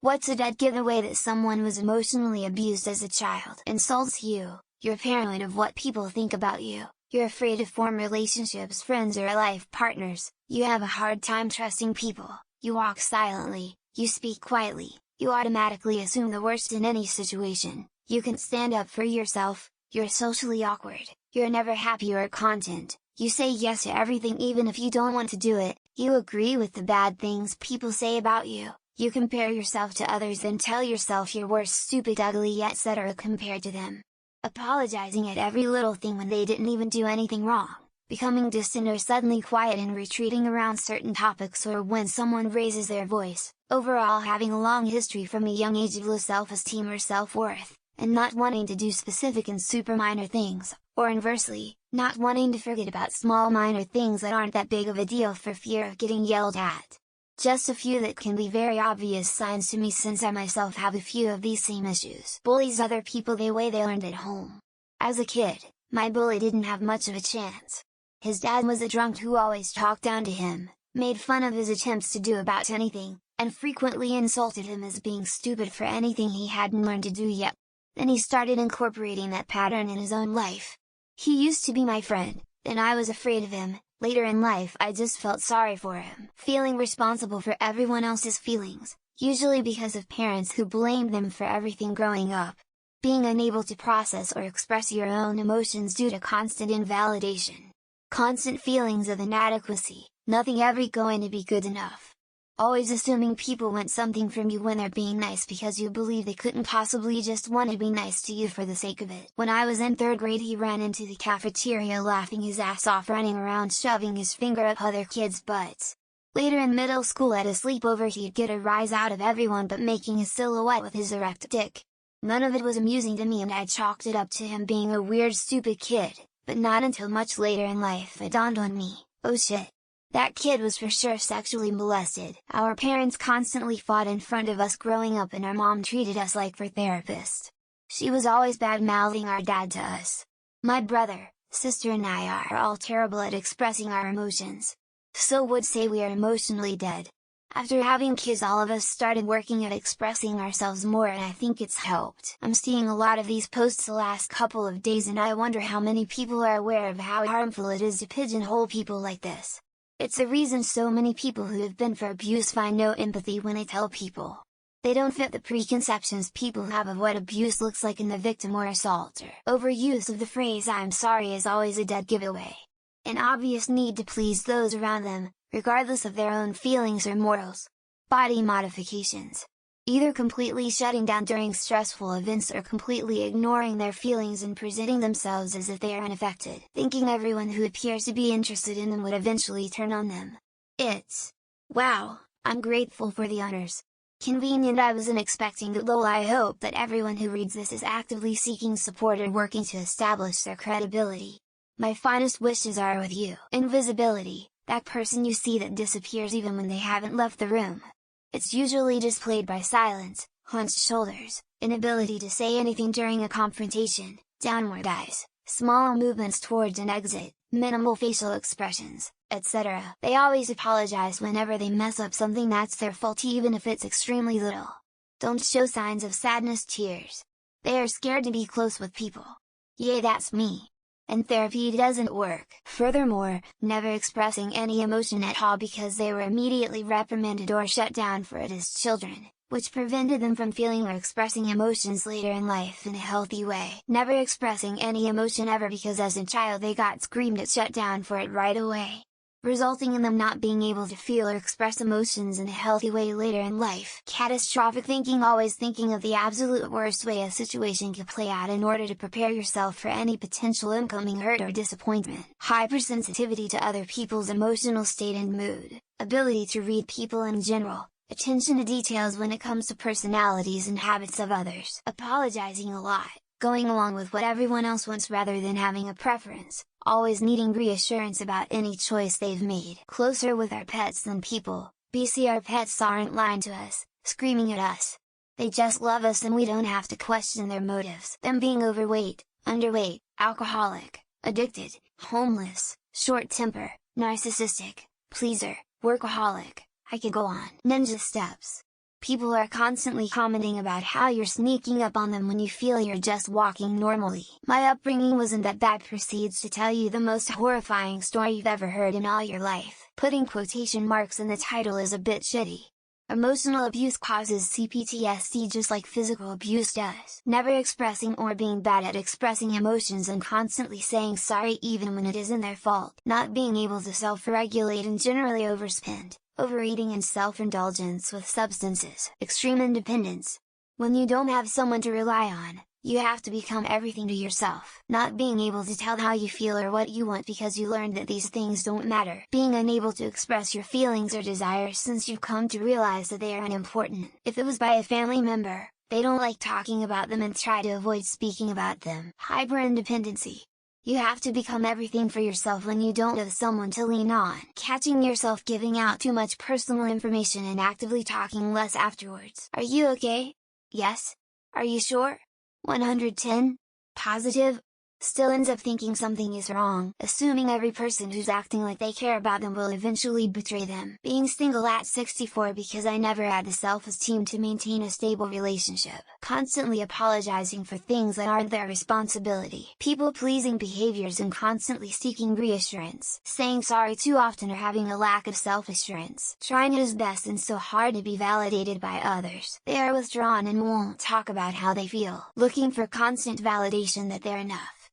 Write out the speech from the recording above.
What's a dead giveaway that someone was emotionally abused as a child? Insults you, you're paranoid of what people think about you, you're afraid to form relationships, friends or life partners, you have a hard time trusting people, you walk silently, you speak quietly, you automatically assume the worst in any situation, you can stand up for yourself, you're socially awkward, you're never happy or content, you say yes to everything even if you don't want to do it, you agree with the bad things people say about you. You compare yourself to others and tell yourself you're worse, stupid, ugly, etc. compared to them. Apologizing at every little thing when they didn't even do anything wrong, becoming distant or suddenly quiet and retreating around certain topics or when someone raises their voice, overall having a long history from a young age of low self-esteem or self-worth, and not wanting to do specific and super minor things, or inversely, not wanting to forget about small minor things that aren't that big of a deal for fear of getting yelled at. Just a few that can be very obvious signs to me since I myself have a few of these same issues. Bullies other people the way they learned at home. As a kid, my bully didn't have much of a chance. His dad was a drunk who always talked down to him, made fun of his attempts to do about anything, and frequently insulted him as being stupid for anything he hadn't learned to do yet. Then he started incorporating that pattern in his own life. He used to be my friend, then I was afraid of him. Later in life I just felt sorry for him, feeling responsible for everyone else's feelings, usually because of parents who blamed them for everything growing up. Being unable to process or express your own emotions due to constant invalidation. Constant feelings of inadequacy, nothing ever going to be good enough. Always assuming people want something from you when they're being nice because you believe they couldn't possibly just want to be nice to you for the sake of it. When I was in 3rd grade he ran into the cafeteria laughing his ass off, running around shoving his finger up other kids' butts. Later in middle school at a sleepover he'd get a rise out of everyone but making a silhouette with his erect dick. None of it was amusing to me and I chalked it up to him being a weird stupid kid, but not until much later in life it dawned on me, oh shit. That kid was for sure sexually molested. Our parents constantly fought in front of us growing up and our mom treated us like her therapist. She was always bad-mouthing our dad to us. My brother, sister and I are all terrible at expressing our emotions. So would say we are emotionally dead. After having kids all of us started working at expressing ourselves more and I think it's helped. I'm seeing a lot of these posts the last couple of days and I wonder how many people are aware of how harmful it is to pigeonhole people like this. It's the reason so many people who have been for abuse find no empathy when they tell people. They don't fit the preconceptions people have of what abuse looks like in the victim or assaulter. Overuse of the phrase "I'm sorry" is always a dead giveaway. An obvious need to please those around them, regardless of their own feelings or morals. Body modifications. Either completely shutting down during stressful events or completely ignoring their feelings and presenting themselves as if they are unaffected, thinking everyone who appears to be interested in them would eventually turn on them. It's wow, I'm grateful for the honors. Convenient. I wasn't expecting that. Lol. I hope that everyone who reads this is actively seeking support and working to establish their credibility. My finest wishes are with you. Invisibility, that person you see that disappears even when they haven't left the room. It's usually displayed by silence, hunched shoulders, inability to say anything during a confrontation, downward eyes, small movements towards an exit, minimal facial expressions, etc. They always apologize whenever they mess up something that's their fault even if it's extremely little. Don't show signs of sadness, tears. They are scared to be close with people. Yeah, that's me. And therapy doesn't work. Furthermore, never expressing any emotion at all because they were immediately reprimanded or shut down for it as children, which prevented them from feeling or expressing emotions later in life in a healthy way. Never expressing any emotion ever because as a child they got screamed at, shut down for it right away, resulting in them not being able to feel or express emotions in a healthy way later in life. Catastrophic thinking. Always thinking of the absolute worst way a situation could play out in order to prepare yourself for any potential incoming hurt or disappointment. Hypersensitivity to other people's emotional state and mood, ability to read people in general, attention to details when it comes to personalities and habits of others. Apologizing a lot, going along with what everyone else wants rather than having a preference, always needing reassurance about any choice they've made. Closer with our pets than people, BC. Our pets aren't lying to us, screaming at us. They just love us and we don't have to question their motives. Them being overweight, underweight, alcoholic, addicted, homeless, short temper, narcissistic, pleaser, workaholic, I could go on. Ninja steps. People are constantly commenting about how you're sneaking up on them when you feel you're just walking normally. My upbringing wasn't that bad. Proceeds to tell you the most horrifying story you've ever heard in all your life. Putting quotation marks in the title is a bit shitty. Emotional abuse causes CPTSD just like physical abuse does. Never expressing or being bad at expressing emotions and constantly saying sorry even when it isn't their fault. Not being able to self-regulate and generally overspend. Overeating and self-indulgence with substances. Extreme independence. When you don't have someone to rely on, you have to become everything to yourself. Not being able to tell how you feel or what you want because you learned that these things don't matter. Being unable to express your feelings or desires since you've come to realize that they are unimportant. If it was by a family member, they don't like talking about them and try to avoid speaking about them. Hyper-independency. You have to become everything for yourself when you don't have someone to lean on. Catching yourself giving out too much personal information and actively talking less afterwards. Are you okay? Yes? Are you sure? 110? Positive? Still ends up thinking something is wrong, assuming every person who's acting like they care about them will eventually betray them. Being single at 64 because I never had the self-esteem to maintain a stable relationship. Constantly apologizing for things that aren't their responsibility. People-pleasing behaviors and constantly seeking reassurance. Saying sorry too often or having a lack of self-assurance. Trying his best and so hard to be validated by others. They are withdrawn and won't talk about how they feel. Looking for constant validation that they're enough.